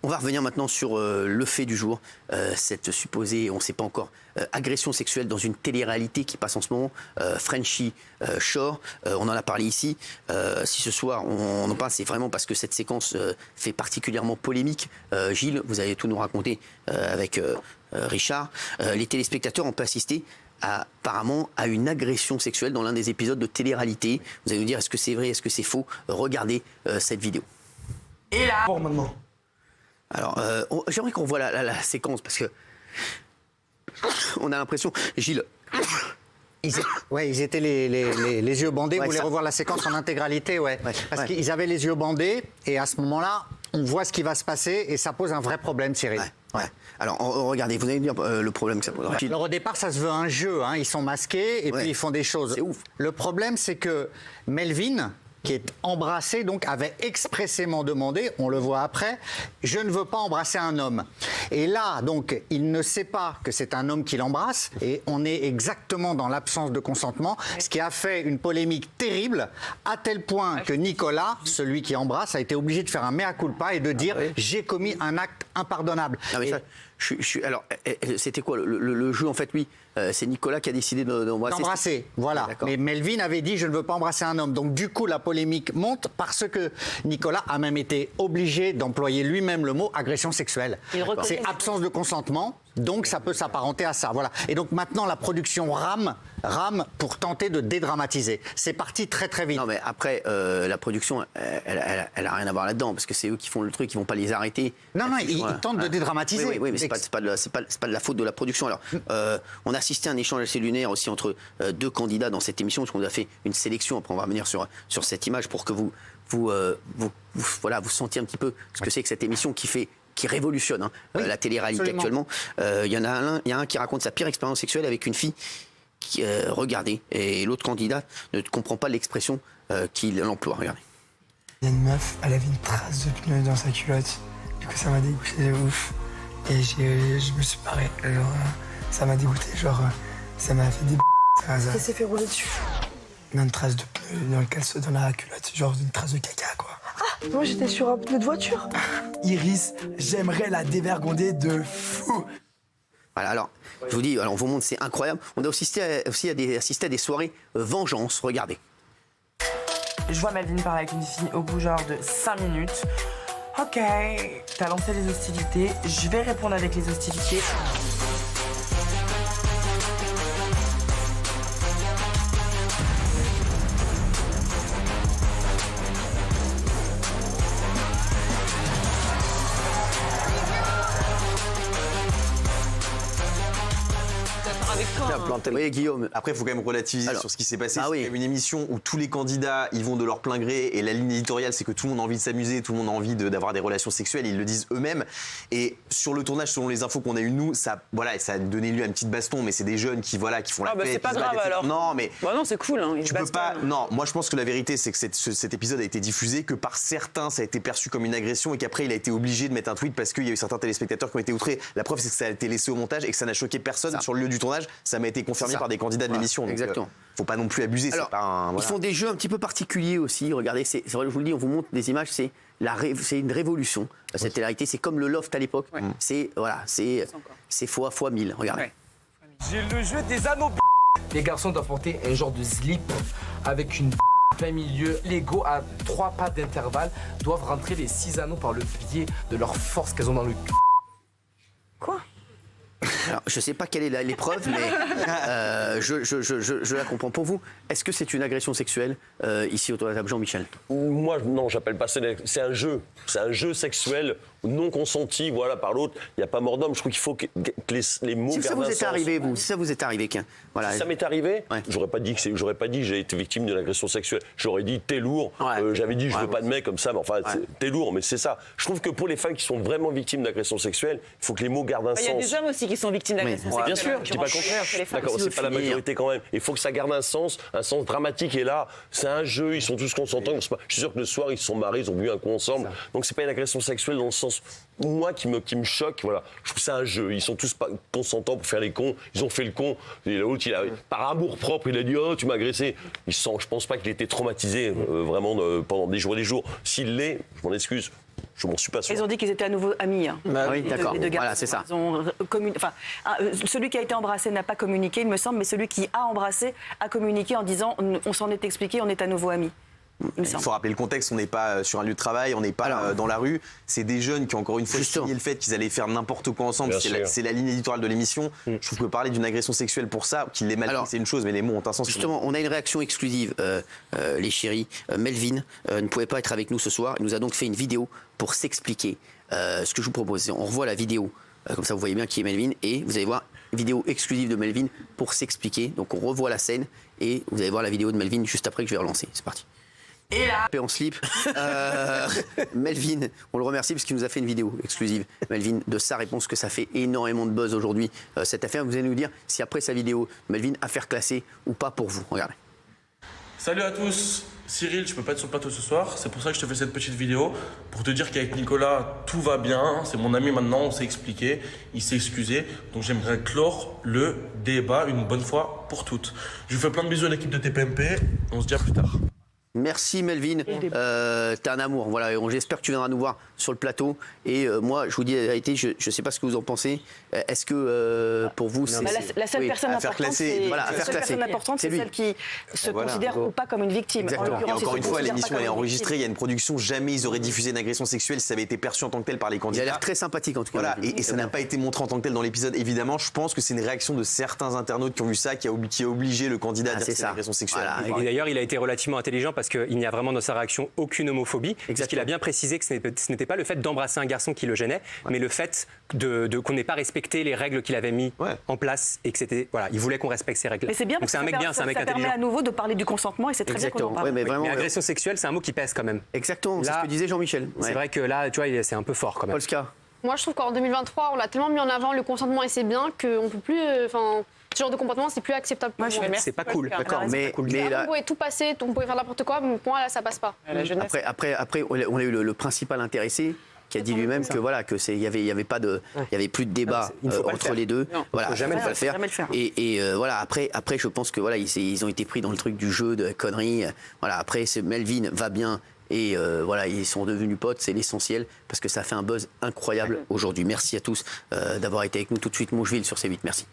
On va revenir maintenant sur le fait du jour, cette supposée, on ne sait pas encore, agression sexuelle dans une télé-réalité qui passe en ce moment, Frenchy Shore. On en a parlé ici. Si ce soir on en parle, c'est vraiment parce que cette séquence fait particulièrement polémique. Gilles, vous allez tout nous raconter avec Richard. Les téléspectateurs ont pu assister apparemment à une agression sexuelle dans l'un des épisodes de télé-réalité. Vous allez nous dire est-ce que c'est vrai, est-ce que c'est faux? Regardez cette vidéo. Et là, pour maintenant. Alors, j'aimerais qu'on voit la séquence parce que on a l'impression, Gilles. Ils étaient les yeux bandés. Vous voulez revoir la séquence en intégralité, parce qu'ils avaient les yeux bandés et à ce moment-là, on voit ce qui va se passer et ça pose un vrai problème, Cyril. Alors, regardez, vous allez me dire le problème que ça pose. Alors au départ, ça se veut un jeu. Ils sont masqués et puis ils font des choses. C'est ouf. Le problème, c'est que Melvin, qui est embrassé, donc avait expressément demandé, on le voit après, je ne veux pas embrasser un homme. Et là, donc, il ne sait pas que c'est un homme qui l'embrasse et on est exactement dans l'absence de consentement, ce qui a fait une polémique terrible, à tel point que Nicolas, celui qui embrasse, a été obligé de faire un mea culpa et de dire j'ai commis un acte impardonnable. Non, mais alors, c'était quoi le jeu en fait, lui c'est Nicolas qui a décidé d'embrasser. D'embrasser, voilà. Mais Melvin avait dit je ne veux pas embrasser un homme. Donc du coup la polémique monte parce que Nicolas a même été obligé d'employer lui-même le mot agression sexuelle. C'est absence de consentement, donc ça peut s'apparenter à ça. Voilà. Et donc maintenant la production rame pour tenter de dédramatiser. C'est parti très très vite. Non mais après la production, elle a rien à voir là-dedans parce que c'est eux qui font le truc, ils vont pas les arrêter. Non, ils tentent de dédramatiser. Oui, mais c'est pas de la faute de la production. Alors on a assisté à un échange assez lunaire aussi entre deux candidats dans cette émission, parce qu'on a fait une sélection. Après on va revenir sur cette image pour que vous sentiez un petit peu ce que c'est que cette émission qui révolutionne la télé-réalité actuellement. Il y a un qui raconte sa pire expérience sexuelle avec une fille qui regardez, et l'autre candidat ne comprend pas l'expression qu'il emploie. Regardez. Il y a une meuf, elle avait une trace de pneu dans sa culotte. Du coup ça m'a dégoûté de ouf. Et je me suis barré. Genre, ça m'a dégoûté, genre ça m'a fait des Ça s'est fait rouler dessus. Une trace de pneu dans le caleçon, dans la culotte, genre une trace de caca quoi. Ah, moi j'étais sur un pneu de voiture. Iris, j'aimerais la dévergonder de fou. Voilà, alors, je vous dis, on vous montre, c'est incroyable. On a assisté à des soirées vengeance, regardez. Je vois Melvin parler avec une fille au bout genre de 5 minutes. Ok, t'as lancé les hostilités, je vais répondre avec les hostilités. Oui, Guillaume. Après, il faut quand même relativiser sur ce qui s'est passé. Ah c'est oui. quand même une émission où tous les candidats ils vont de leur plein gré et la ligne éditoriale, c'est que tout le monde a envie de s'amuser, tout le monde a envie d'avoir des relations sexuelles, ils le disent eux-mêmes. Et sur le tournage, selon les infos qu'on a eues nous, ça a donné lieu à une petite baston, mais c'est des jeunes qui font la fête. C'est pas grave alors. Non, mais non, c'est cool. Tu peux pas. Non, moi je pense que la vérité, c'est que cet épisode a été diffusé, que par certains, ça a été perçu comme une agression et qu'après il a été obligé de mettre un tweet parce qu'il y a eu certains téléspectateurs qui ont été outrés. La preuve, c'est que ça a été laissé au montage et que ça n'a choqué personne sur le lieu du tournage. Ça m'a été confirmé par des candidats de l'émission. Exactement. Faut pas non plus abuser. Alors, ils font des jeux un petit peu particuliers aussi. Regardez, c'est vrai, je vous le dis, on vous montre des images. C'est une révolution. Cette télé-réalité, c'est comme le Loft à l'époque. C'est fois 1000. Regardez. J'ai le jeu des anneaux. Les garçons doivent porter un genre de slip avec une plein milieu. Lego à 3 pas d'intervalle doivent rentrer les 6 anneaux par le biais de leur force qu'elles ont dans le cul. Quoi? Alors, je ne sais pas quelle est l'épreuve, mais je la comprends. Pour vous, est-ce que c'est une agression sexuelle ici autour de la table, Jean-Michel? Moi, non, j'appelle pas ça. C'est un jeu. C'est un jeu sexuel non consenti, voilà, par l'autre. Il n'y a pas mort d'homme. Je trouve qu'il faut que les mots. Si ça vous est arrivé, vous, si ça vous est arrivé, voilà. Si ça m'est arrivé, j'aurais pas dit que j'ai été victime d'une agression sexuelle. J'aurais dit t'es lourd. J'avais dit je veux pas de mec comme ça, mais enfin t'es lourd. Mais c'est ça. Je trouve que pour les femmes qui sont vraiment victimes d'agression sexuelle, il faut que les mots gardent un sens. Il y a des hommes aussi qui sont victimes d'agression sexuelle. Bien sûr, je dis pas le contraire. D'accord, c'est pas la majorité quand même. Il faut que ça garde un sens dramatique. Et là, c'est un jeu. Ils sont tous consentants. Je suis sûr que le soir ils se sont mariés, ils ont bu un coup ensemble. Donc c'est pas une agression sexuelle dans le sens moi qui me choque. Voilà, je trouve que c'est un jeu. Ils sont tous pas consentants pour faire les cons. Ils ont fait le con. Et l'autre, par amour propre, il a dit oh tu m'as agressé. Je pense pas qu'il ait été traumatisé vraiment pendant des jours et des jours. S'il l'est, je m'en excuse. Je m'en suis pas sûr. Ils ont dit qu'ils étaient à nouveau amis. Hein. oui, d'accord. Les deux garçons. Voilà, c'est ça. Ils ont celui qui a été embrassé n'a pas communiqué, il me semble, mais celui qui a embrassé a communiqué en disant on s'en est expliqué, on est à nouveau amis. Il faut rappeler le contexte, on n'est pas sur un lieu de travail, on n'est pas dans la rue. C'est des jeunes qui, encore une fois, signé le fait qu'ils allaient faire n'importe quoi ensemble. C'est la ligne éditoriale de l'émission. Je trouve que parler d'une agression sexuelle pour ça, qu'il l'ait mal pris, c'est une chose, mais les mots ont un sens. Justement, on a une réaction exclusive, les chéris. Melvin ne pouvait pas être avec nous ce soir. Il nous a donc fait une vidéo pour s'expliquer. Ce que je vous propose, c'est on revoit la vidéo. Comme ça, vous voyez bien qui est Melvin. Et vous allez voir une vidéo exclusive de Melvin pour s'expliquer. Donc, on revoit la scène et vous allez voir la vidéo de Melvin juste après que je vais relancer. C'est parti. Et là, en slip, Melvin, on le remercie parce qu'il nous a fait une vidéo exclusive, Melvin, de sa réponse, que ça fait énormément de buzz aujourd'hui, cette affaire. Vous allez nous dire si après sa vidéo, Melvin, affaire classée ou pas pour vous. Regardez. Salut à tous, Cyril, je peux pas être sur le plateau ce soir, c'est pour ça que je te fais cette petite vidéo, pour te dire qu'avec Nicolas, tout va bien, c'est mon ami maintenant, on s'est expliqué, il s'est excusé, donc j'aimerais clore le débat une bonne fois pour toutes. Je vous fais plein de bisous à l'équipe de TPMP, on se dit à plus tard. Merci Melvin, t'es un amour. Voilà, j'espère que tu viendras nous voir sur le plateau. Et moi, je vous dis la vérité, je ne sais pas ce que vous en pensez. Est-ce que pour vous, c'est la seule personne importante, c'est celle qui se considère ou pas comme une victime. Et encore une fois, l'émission est enregistrée, il y a une production. Jamais ils auraient diffusé une agression sexuelle si ça avait été perçu en tant que tel par les candidats. Il a l'air très sympathique en tout cas. Voilà, et ça n'a pas été montré en tant que tel dans l'épisode. Évidemment, je pense que c'est une réaction de certains internautes qui ont vu ça, qui a obligé le candidat à dire que c'est une agression sexuelle. Voilà. Et d'ailleurs, il a été relativement intelligent parce qu'il n'y a vraiment dans sa réaction aucune homophobie. Puisqu'il a bien précisé que ce n'était pas le fait d'embrasser un garçon qui le gênait, mais le fait qu'on n'ait pas respecté les règles qu'il avait mis en place et que c'était il voulait qu'on respecte ces règles. Mais c'est bien parce que ça permet à nouveau de parler du consentement et c'est très bien qu'on en parle. Mais agression sexuelle, c'est un mot qui pèse quand même. Exactement, c'est ce que disait Jean-Michel. C'est vrai que là, tu vois, c'est un peu fort quand même. Polska. Moi, je trouve qu'en 2023, on l'a tellement mis en avant le consentement et c'est bien qu'on peut plus. Ce genre de comportement, c'est plus acceptable pour moi. C'est pas cool. D'accord, mais là, on pouvait tout passer, on pouvait faire n'importe quoi, mais pour moi, là, ça passe pas. Après, on a eu le principal intéressé qui a dit lui-même que voilà que il y avait plus de débat entre les deux. Voilà, faut jamais le faire. Et voilà, après, je pense que voilà, ils ont été pris dans le truc du jeu, de la connerie. Voilà, après, Melvin va bien. Et voilà, ils sont devenus potes, c'est l'essentiel, parce que ça fait un buzz incroyable aujourd'hui. Merci à tous d'avoir été avec nous tout de suite. Moucheville sur C8, merci.